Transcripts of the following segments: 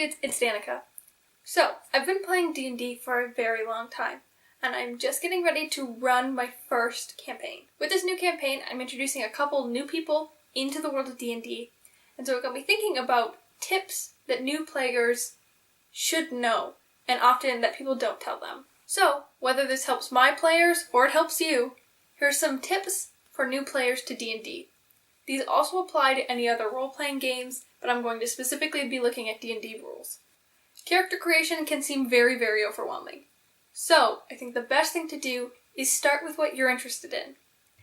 kids, it's Danica. So, I've been playing D&D for a very long time, and I'm just getting ready to run my first campaign. With this new campaign, I'm introducing a couple new people into the world of D&D, and so it got me thinking about tips that new players should know, and often that people don't tell them. So, whether this helps my players or it helps you, here's some tips for new players to D&D. These also apply to any other role-playing games, but I'm going to specifically be looking at D&D rules. Character creation can seem very, very overwhelming. So, I think the best thing to do is start with what you're interested in.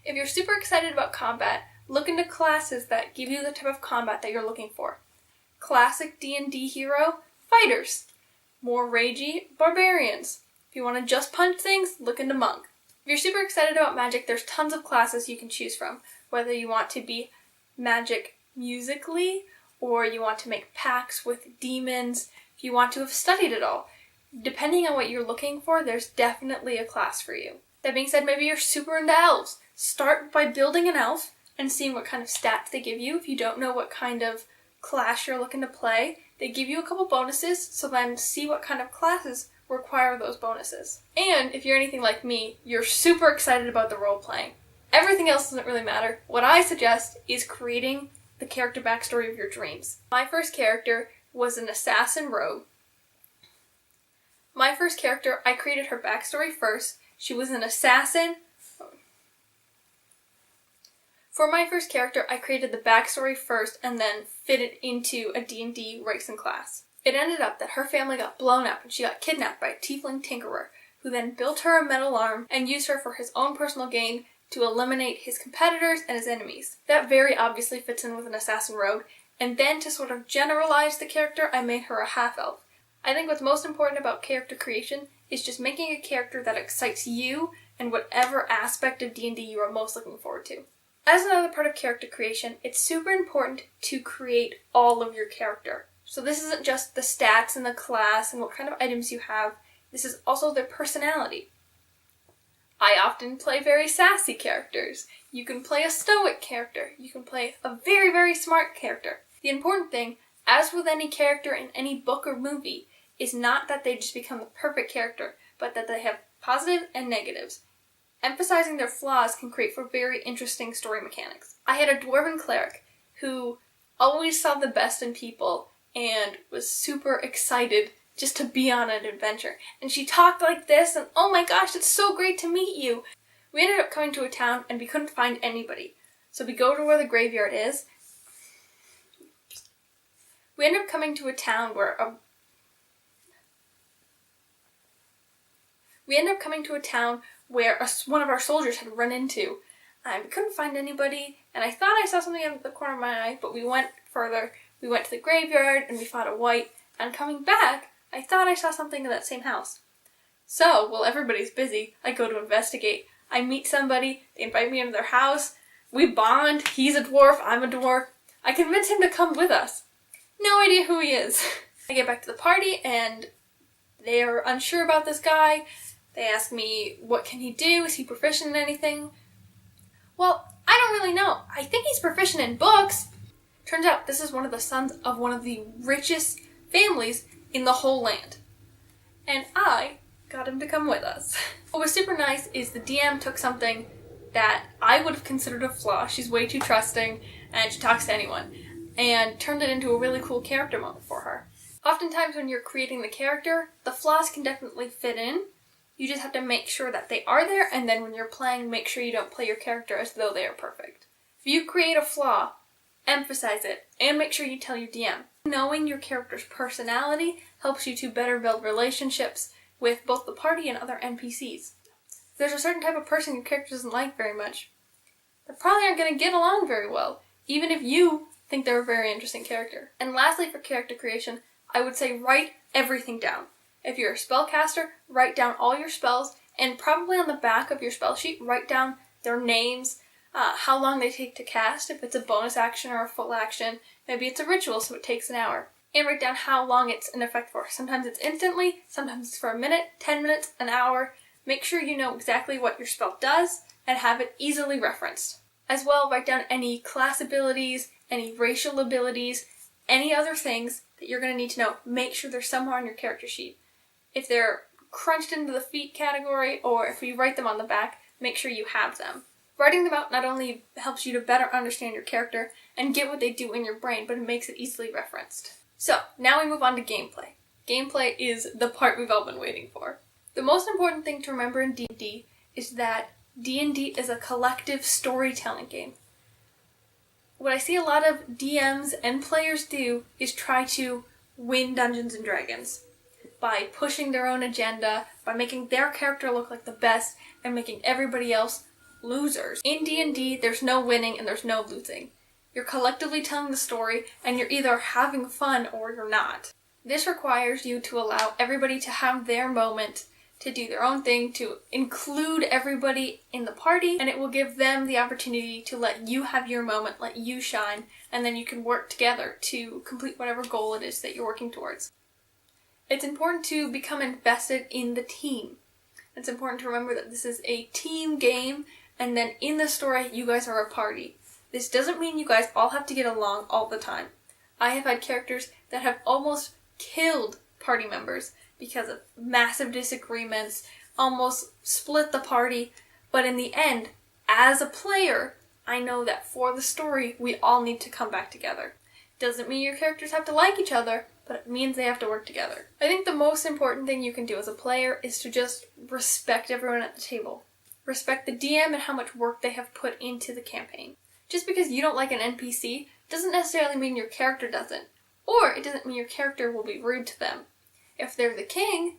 If you're super excited about combat, look into classes that give you the type of combat that you're looking for. Classic D&D hero, fighters. More ragey, barbarians. If you want to just punch things, look into monk. If you're super excited about magic, there's tons of classes you can choose from, whether you want to be magic musically, or you want to make pacts with demons, if you want to have studied it all. Depending on what you're looking for, there's definitely a class for you. That being said, maybe you're super into elves. Start by building an elf and seeing what kind of stats they give you. If you don't know what kind of class you're looking to play, they give you a couple bonuses, so then see what kind of classes require those bonuses. And if you're anything like me, you're super excited about the role-playing. Everything else doesn't really matter. What I suggest is creating the character backstory of your dreams. My first character was an assassin rogue. I created her backstory first. She was an assassin. For my first character, I created the backstory first and then fit it into a D&D race and class. It ended up that her family got blown up and she got kidnapped by a tiefling tinkerer, who then built her a metal arm and used her for his own personal gain to eliminate his competitors and his enemies. That very obviously fits in with an assassin rogue, and then to sort of generalize the character, I made her a half-elf. I think what's most important about character creation is just making a character that excites you and whatever aspect of D&D you are most looking forward to. As another part of character creation, it's super important to create all of your character. So this isn't just the stats and the class and what kind of items you have, this is also their personality. I often play very sassy characters. You can play a stoic character. You can play a very, very smart character. The important thing, as with any character in any book or movie, is not that they just become the perfect character, but that they have positives and negatives. Emphasizing their flaws can create for very interesting story mechanics. I had a dwarven cleric who always saw the best in people and was super excited just to be on an adventure. And she talked like this, and oh my gosh, it's so great to meet you. We ended up coming to a town and we couldn't find anybody. So we go to where the graveyard is. We ended up coming to a town where one of our soldiers had run into. And we couldn't find anybody, and I thought I saw something out of the corner of my eye, but we went further. We went to the graveyard and we fought a wight, and coming back, I thought I saw something in that same house. So, while everybody's busy, I go to investigate. I meet somebody, they invite me into their house, we bond, he's a dwarf, I'm a dwarf. I convince him to come with us. No idea who he is. I get back to the party and they are unsure about this guy. They ask me, what can he do? Is he proficient in anything? Well, I don't really know. I think he's proficient in books. Turns out this is one of the sons of one of the richest families in the whole land. And I got him to come with us. What was super nice is the DM took something that I would have considered a flaw. She's way too trusting and she talks to anyone. And turned it into a really cool character moment for her. Oftentimes when you're creating the character, the flaws can definitely fit in. You just have to make sure that they are there, and then when you're playing, make sure you don't play your character as though they are perfect. If you create a flaw, emphasize it, and make sure you tell your DM. Knowing your character's personality helps you to better build relationships with both the party and other NPCs. If there's a certain type of person your character doesn't like very much, they probably aren't going to get along very well, even if you think they're a very interesting character. And lastly, for character creation, I would say write everything down. If you're a spellcaster, write down all your spells, and probably on the back of your spell sheet, write down their names, how long they take to cast, if it's a bonus action or a full action. Maybe it's a ritual, so it takes an hour. And write down how long it's in effect for. Sometimes it's instantly, sometimes it's for a minute, 10 minutes, an hour. Make sure you know exactly what your spell does, and have it easily referenced. As well, write down any class abilities, any racial abilities, any other things that you're going to need to know, make sure they're somewhere on your character sheet. If they're crunched into the feet category, or if you write them on the back, make sure you have them. Writing them out not only helps you to better understand your character and get what they do in your brain, but it makes it easily referenced. So, now we move on to gameplay. Gameplay is the part we've all been waiting for. The most important thing to remember in D&D is that D&D is a collective storytelling game. What I see a lot of DMs and players do is try to win Dungeons & Dragons by pushing their own agenda, by making their character look like the best, and making everybody else losers. In D&D, there's no winning and there's no losing. You're collectively telling the story, and you're either having fun or you're not. This requires you to allow everybody to have their moment, to do their own thing, to include everybody in the party, and it will give them the opportunity to let you have your moment, let you shine, and then you can work together to complete whatever goal it is that you're working towards. It's important to become invested in the team. It's important to remember that this is a team game, and then in the story, you guys are a party. This doesn't mean you guys all have to get along all the time. I have had characters that have almost killed party members because of massive disagreements, almost split the party, but in the end, as a player, I know that for the story, we all need to come back together. Doesn't mean your characters have to like each other, but it means they have to work together. I think the most important thing you can do as a player is to just respect everyone at the table. Respect the DM and how much work they have put into the campaign. Just because you don't like an NPC doesn't necessarily mean your character doesn't. Or it doesn't mean your character will be rude to them. If they're the king,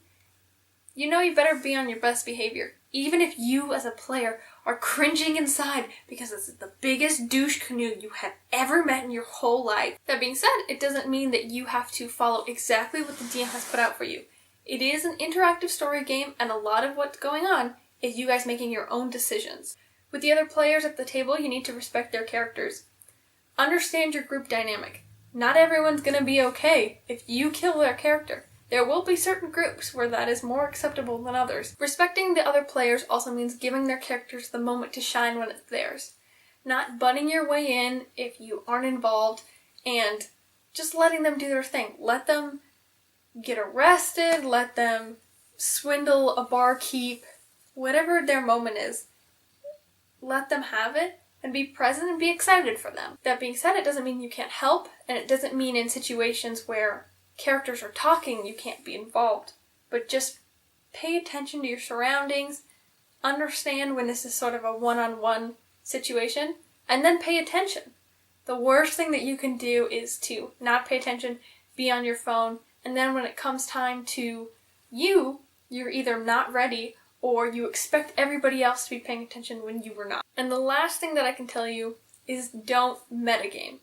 you know you better be on your best behavior. Even if you as a player are cringing inside because it's the biggest douche canoe you have ever met in your whole life. That being said, it doesn't mean that you have to follow exactly what the DM has put out for you. It is an interactive story game, and a lot of what's going on is you guys making your own decisions. With the other players at the table, you need to respect their characters. Understand your group dynamic. Not everyone's going to be okay if you kill their character. There will be certain groups where that is more acceptable than others. Respecting the other players also means giving their characters the moment to shine when it's theirs. Not butting your way in if you aren't involved, and just letting them do their thing. Let them get arrested, let them swindle a barkeep, whatever their moment is. Let them have it and be present and be excited for them. That being said, it doesn't mean you can't help, and it doesn't mean in situations where characters are talking you can't be involved. But just pay attention to your surroundings, understand when this is sort of a one-on-one situation, and then pay attention. The worst thing that you can do is to not pay attention, be on your phone, and then when it comes time to you're either not ready or you expect everybody else to be paying attention when you were not. And the last thing that I can tell you is don't metagame.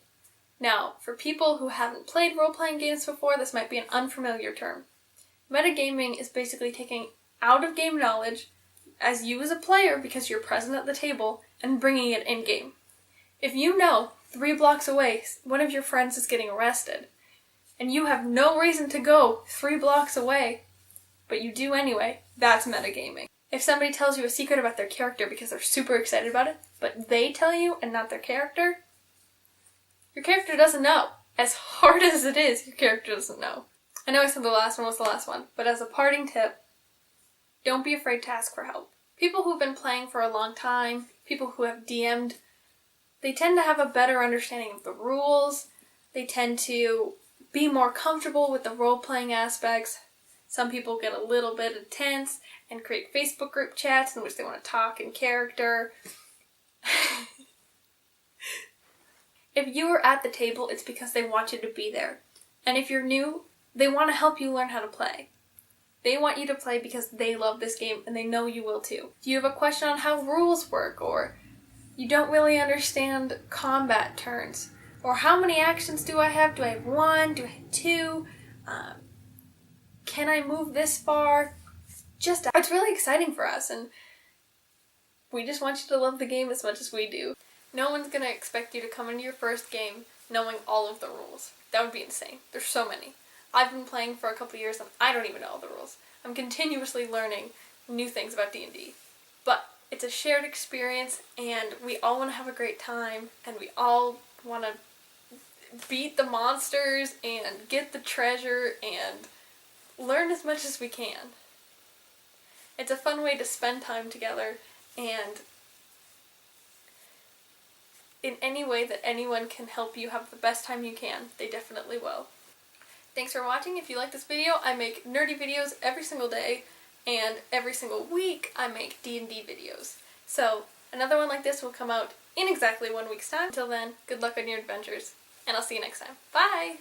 Now, for people who haven't played role-playing games before, this might be an unfamiliar term. Metagaming is basically taking out-of-game knowledge as you as a player, because you're present at the table, and bringing it in-game. If you know 3 blocks away one of your friends is getting arrested, and you have no reason to go 3 blocks away, but you do anyway, that's metagaming. If somebody tells you a secret about their character because they're super excited about it, but they tell you and not their character, your character doesn't know. As hard as it is, your character doesn't know. I know I said the last one was the last one, but as a parting tip, don't be afraid to ask for help. People who've been playing for a long time, people who have DM'd, they tend to have a better understanding of the rules. They tend to be more comfortable with the role-playing aspects. Some people get a little bit intense and create Facebook group chats in which they want to talk in character. If you are at the table, it's because they want you to be there. And if you're new, they want to help you learn how to play. They want you to play because they love this game and they know you will too. If you have a question on how rules work, or you don't really understand combat turns, or how many actions do I have? Do I have 1? Do I have 2? Can I move this far? It's really exciting for us, and we just want you to love the game as much as we do. No one's going to expect you to come into your first game knowing all of the rules. That would be insane. There's so many. I've been playing for a couple of years and I don't even know all the rules. I'm continuously learning new things about D&D. But it's a shared experience, and we all want to have a great time, and we all want to beat the monsters and get the treasure and learn as much as we can. It's a fun way to spend time together, and in any way that anyone can help you have the best time you can, they definitely will. Thanks for watching. If you like this video, I make nerdy videos every single day, and every single week I make D&D videos. So another one like this will come out in exactly 1 week's time. Until then, good luck on your adventures, and I'll see you next time. Bye!